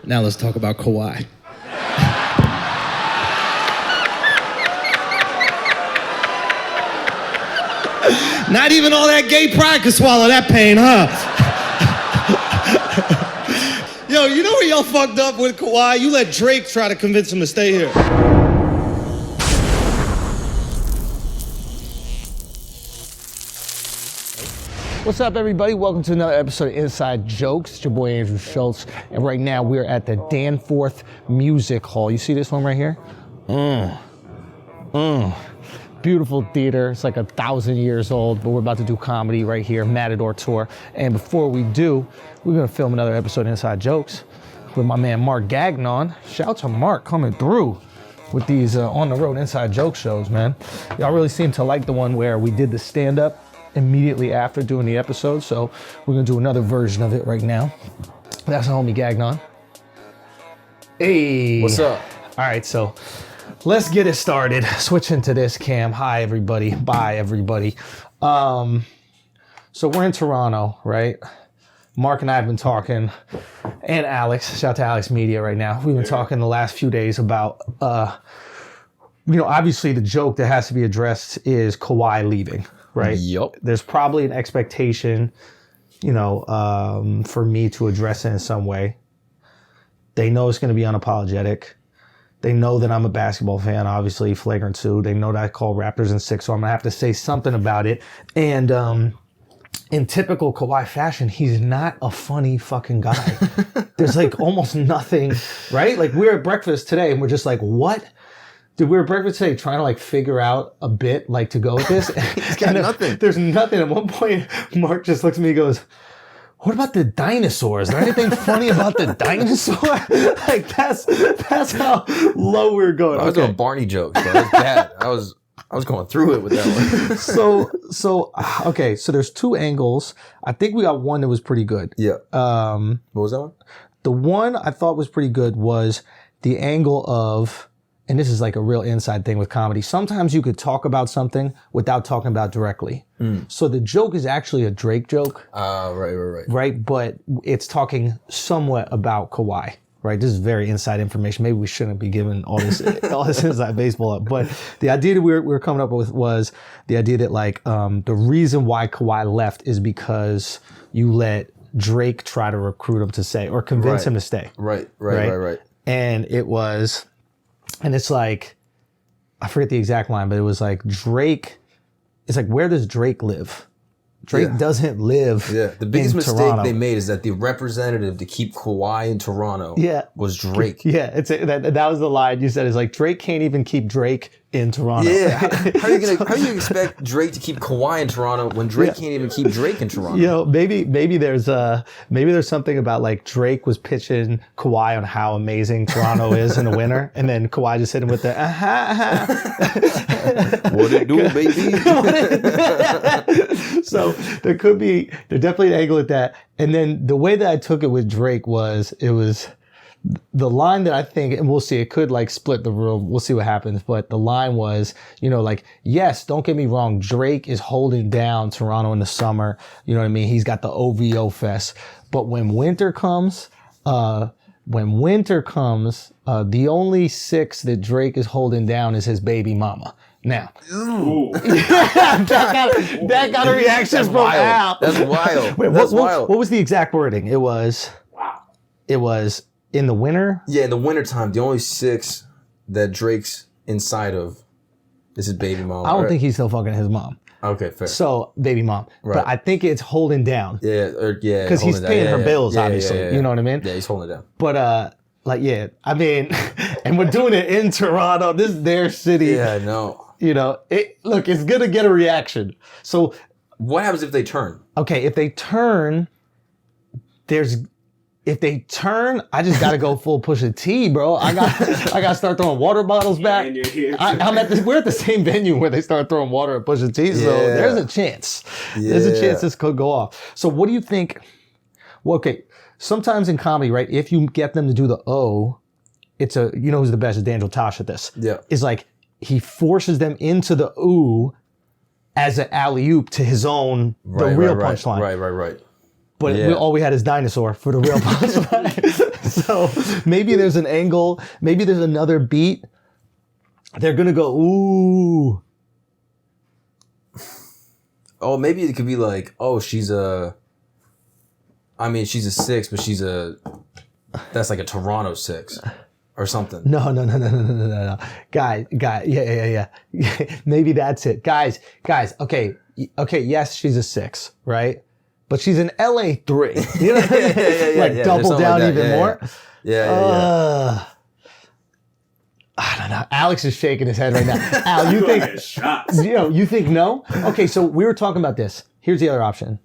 Now let's talk about Kawhi. Not even all that gay pride could swallow that pain, huh? Yo, you know where y'all fucked up with Kawhi? You let Drake try to convince him to stay here. What's up, everybody? Welcome to another episode of Inside Jokes. It's your boy Andrew Schulz, and right now we're at the Danforth Music Hall. You see this one right here? Beautiful theater. It's like 1,000 years old, but we're about to do comedy right here, Matador Tour. And before we do, we're gonna film another episode of Inside Jokes with my man Mark Gagnon. Shout out to Mark coming through with these on the road Inside Joke shows, man. Y'all really seem to like the one where we did the stand-up immediately after doing the episode, so we're gonna do another version of it right now. That's the homie Gagnon. Hey. What's up? All right, so let's get it started. Switch into this cam. Hi, everybody. Bye, everybody. So we're in Toronto, right? Mark and I have been talking, and Alex, shout out to Alex Media right now. We've been talking the last few days about, obviously the joke that has to be addressed is Kawhi leaving, right? Yup. There's probably an expectation, for me to address it in some way. They know it's going to be unapologetic. They know that I'm a basketball fan, obviously, flagrant 2. They know that I call Raptors in 6, so I'm going to have to say something about it. And in typical Kawhi fashion, he's not a funny fucking guy. There's like almost nothing, right? Like we were at breakfast today and we're just like, what? Dude, we were at breakfast today trying to like figure out a bit like to go with this. He's got nothing. There's nothing. At one point, Mark just looks at me and goes, what about the dinosaurs? Is there anything funny about the dinosaur? Like that's how low we were going. I was doing Barney jokes, bro. It was bad. I was going through it with that one. So there's 2 angles. I think we got one that was pretty good. Yeah. What was that one? The one I thought was pretty good was the angle of, and this is like a real inside thing with comedy, sometimes you could talk about something without talking about directly. So the joke is actually a Drake joke. Right. Right? But it's talking somewhat about Kawhi. Right? This is very inside information. Maybe we shouldn't be giving all this inside baseball up. But the idea that we were coming up with was the idea that like the reason why Kawhi left is because you let Drake try to recruit him to stay or convince him to stay. Right. And it's like, I forget the exact line, but it was like Drake, it's like, where does Drake live? Drake doesn't live the biggest in mistake Toronto. they made is that the representative to keep Kawhi in Toronto was Drake. Yeah, that was the line you said. Is like Drake can't even keep Drake in Toronto. Yeah, how do you expect Drake to keep Kawhi in Toronto when Drake can't even keep Drake in Toronto? Maybe there's something about like Drake was pitching Kawhi on how amazing Toronto is in the winter, and then Kawhi just hit him with the What it do, baby? So there definitely an angle at that. And then the way that I took it with Drake was the line that I think, and we'll see, it could like split the room. We'll see what happens. But the line was, yes, don't get me wrong. Drake is holding down Toronto in the summer. You know what I mean? He's got the OVO fest. But when winter comes, the only 6 that Drake is holding down is his baby mama. Now, that got a reaction from Al. That's wild. Wait, That's wild. What was the exact wording? It was in the winter? Yeah, in the wintertime, the only 6 that Drake's inside of is his baby mom. I don't think he's still fucking his mom. Okay, fair. So, baby mom. Right. But I think it's holding down. Yeah. Because he's paying her bills, obviously. Yeah. You know what I mean? Yeah, he's holding it down. But, I mean, and we're doing it in Toronto. This is their city. Yeah, I know. Look, it's going to get a reaction. So, what happens if they turn? Okay, if they turn, I just gotta go full Pusha T, bro. I gotta start throwing water bottles back. We're at the same venue where they start throwing water at Pusha T, so there's a chance. There's a chance this could go off. So what do you think? Well, okay, sometimes in comedy, right, if you get them to do the O, it's who's the best? Is Daniel Tosh at this. Yeah. It's like he forces them into the ooh as an alley-oop to his own, the real punchline. Right. but all we had is dinosaur for the real punchline. So maybe there's an angle, maybe there's another beat. They're gonna go, ooh. Oh, maybe it could be like, oh, she's a 6, but that's like a Toronto 6 or something. No. Guys, yeah. Maybe that's it. Guys, okay, yes, she's a 6, right? But she's an LA 3. You know what I mean? Like double down like even more. Yeah. I don't know. Alex is shaking his head right now. Al, you think you think no? Okay, so we were talking about this. Here's the other option.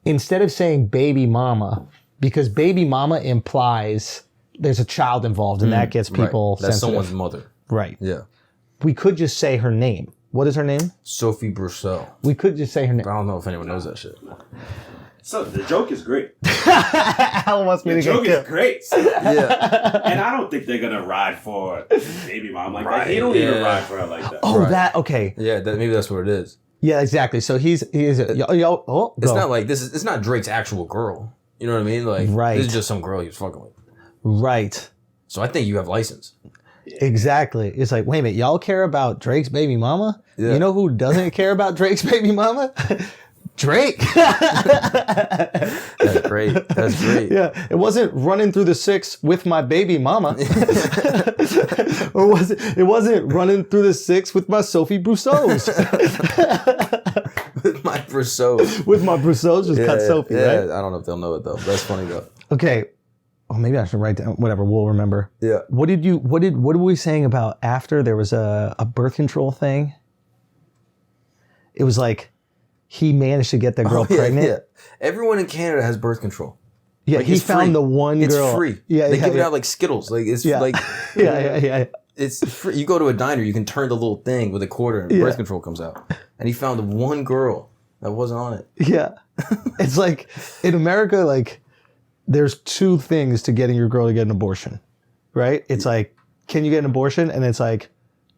Instead of saying baby mama, because baby mama implies there's a child involved and that gets people sensitive. That's someone's mother. Right. Yeah. We could just say her name. What is her name? Sophie Brousseau. We could just say her name. I don't know if anyone knows that shit. So the joke is great. Al wants me to get killed. The joke is great. Yeah. And I don't think they're gonna ride for baby mom like that. He don't even ride for her like that. Oh, that okay. Yeah, maybe that's what it is. Yeah, exactly. So he's it's not like this. It's not Drake's actual girl. You know what I mean? Like, this is just some girl he was fucking with. Right. So I think you have license. Exactly. It's like, wait a minute, y'all care about Drake's baby mama? Yeah. You know who doesn't care about Drake's baby mama? Drake. That's great. Yeah. It wasn't running through the 6 with my baby mama. Or was it? It wasn't running through the 6 with my Sophie Brousseaus. With my Brousseaus. With my Brousseaus, just cut Sophie, right? I don't know if they'll know it though. That's funny though. Okay. Oh, maybe I should write down. Whatever, we'll remember. Yeah. What were we saying about after there was a birth control thing? It was like he managed to get the girl pregnant. Yeah. Everyone in Canada has birth control. Yeah, like, he found the one girl. It's free. Yeah, they give it out like Skittles. Like it's like yeah. It's free. You go to a diner, you can turn the little thing with a quarter, and birth control comes out. And he found the one girl that wasn't on it. Yeah, it's like in America, like there's 2 things to getting your girl to get an abortion, right? It's like, can you get an abortion? And it's like,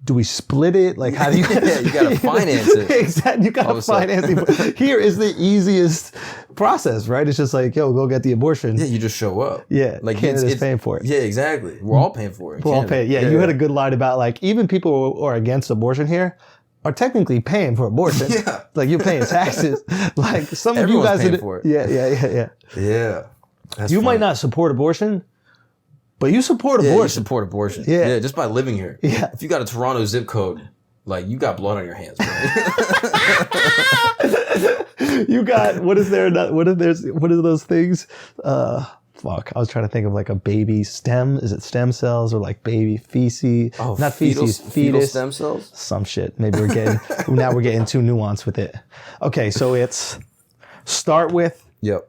do we split it? Like, how do you? Yeah, you gotta finance it. Exactly, you gotta finance it. Here is the easiest process, right? It's just like, yo, go get the abortion. Yeah, you just show up. Yeah, like Canada's paying for it. Yeah, exactly. We're all paying for it. We're all paying. Yeah, you had a good line about like even people who are against abortion here are technically paying for abortion. Yeah, like you're paying taxes. Like some of you Everyone's guys paying for it. Yeah. Yeah. That's you funny. might not support abortion, but you support Yeah, abortion. you support abortion. Yeah. Yeah, just by living here. Yeah. If you got a Toronto zip code, like you got blood on your hands, bro. You got what is those things? Fuck, I was trying to think of like a baby stem. Is it stem cells or like baby feces? Oh, not feces, fetus stem cells. Some shit. Maybe we're getting now we're getting too nuanced with it. Okay, so it's start with. Yep.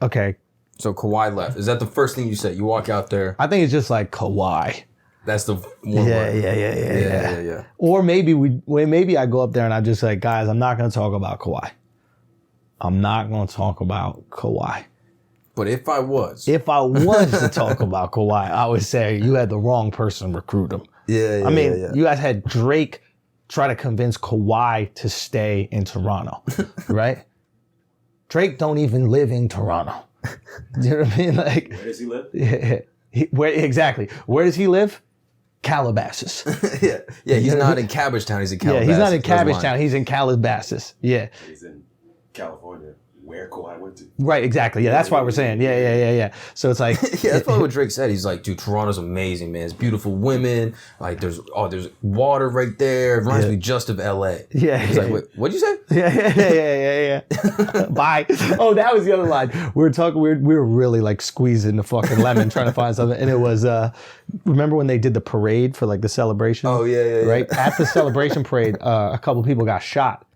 Okay. So Kawhi left. Is that the first thing you said? You walk out there. I think it's just like Kawhi. That's the one word. Yeah. Or maybe I go up there and I just like, guys, I'm not going to talk about Kawhi. I'm not going to talk about Kawhi. But if I was to talk about Kawhi, I would say you had the wrong person recruit him. Yeah. You guys had Drake try to convince Kawhi to stay in Toronto, right? Drake don't even live in Toronto. Do you know what I mean? Like, where does he live? Exactly. Where does he live? Calabasas. Yeah. He's not in Cabbagetown. He's in Calabasas. Yeah, he's not in Cabbagetown. He's in Calabasas. Yeah. He's in California, where Kawhi went to. Right. Exactly. Yeah. That's why we're saying. Yeah. So it's like. Yeah. That's probably what Drake said. He's like, dude, Toronto's amazing, man. It's beautiful women. Like, there's water right there. It reminds me just of LA. Yeah. He's like, wait, what'd you say? Yeah. Bye. Oh, that was the other line. We were really like squeezing the fucking lemon trying to find something. And it was, remember when they did the parade for like the celebration? Oh, yeah. Right? At the celebration parade, a couple people got shot.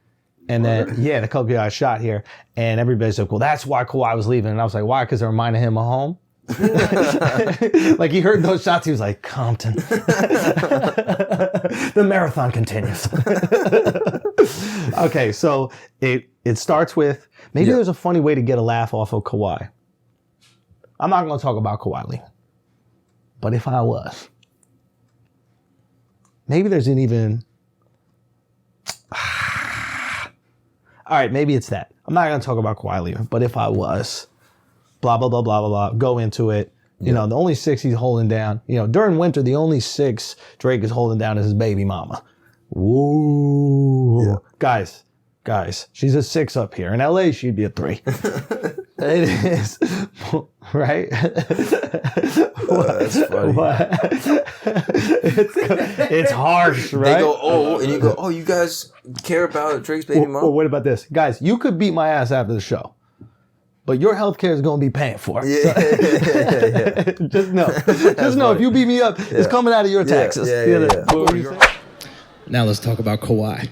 And then, a couple people got shot here. And everybody's like, well, that's why Kawhi was leaving. And I was like, why? Because it reminded him of home? Like he heard those shots, he was like, Compton. The marathon continues. Okay, so it starts with, maybe there's a funny way to get a laugh off of Kawhi. I'm not going to talk about Kawhi leaving. But if I was, maybe there's an even... all right, maybe it's that. I'm not going to talk about Kawhi leaving, but if I was, blah, blah, blah, blah, blah, blah, go into it. You know, the only 6 he's holding down, you know, during winter, the only 6 Drake is holding down is his baby mama. Woo. Yeah. Guys, she's a 6 up here. In LA, she'd be a 3. It is, right? That's funny. It's harsh, right? They go, and you go, you guys care about Drake's baby mom? Well, what about this? Guys, you could beat my ass after the show, but your healthcare is going to be paying for it. Yeah. Just know. If you beat me up, it's coming out of your taxes. Now let's talk about Kawhi.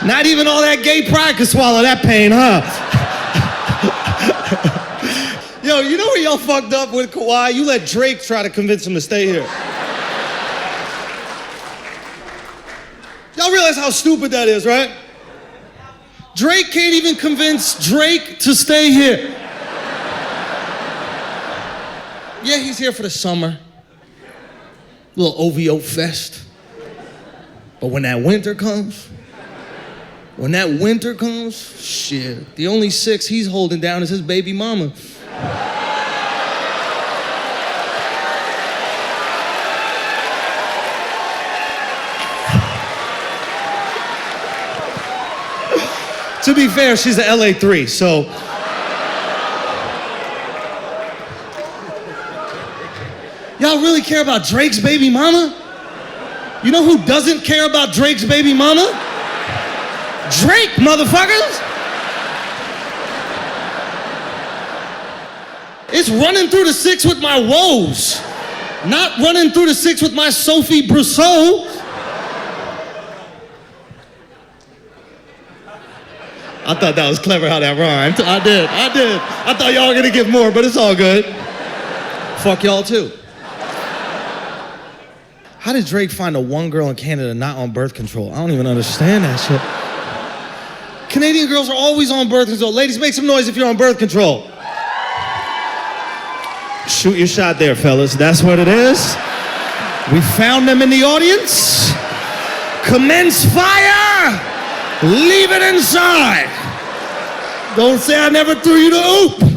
Not even all that gay pride could swallow that pain, huh? Yo, you know where y'all fucked up with Kawhi? You let Drake try to convince him to stay here. Y'all realize how stupid that is, right? Drake can't even convince Drake to stay here. Yeah, he's here for the summer. A little OVO fest. But when that winter comes, shit, the only 6 he's holding down is his baby mama. To be fair, she's an LA 3, so. Y'all really care about Drake's baby mama? You know who doesn't care about Drake's baby mama? Drake, motherfuckers! It's running through the 6 with my woes, not running through the 6 with my Sophie Brousseau. I thought that was clever how that rhymed. I did. I thought y'all were gonna give more, but it's all good. Fuck y'all too. How did Drake find a one girl in Canada not on birth control? I don't even understand that shit. Canadian girls are always on birth control. Ladies, make some noise if you're on birth control. Shoot your shot there, fellas. That's what it is. We found them in the audience. Commence fire. Leave it inside. Don't say I never threw you the oop.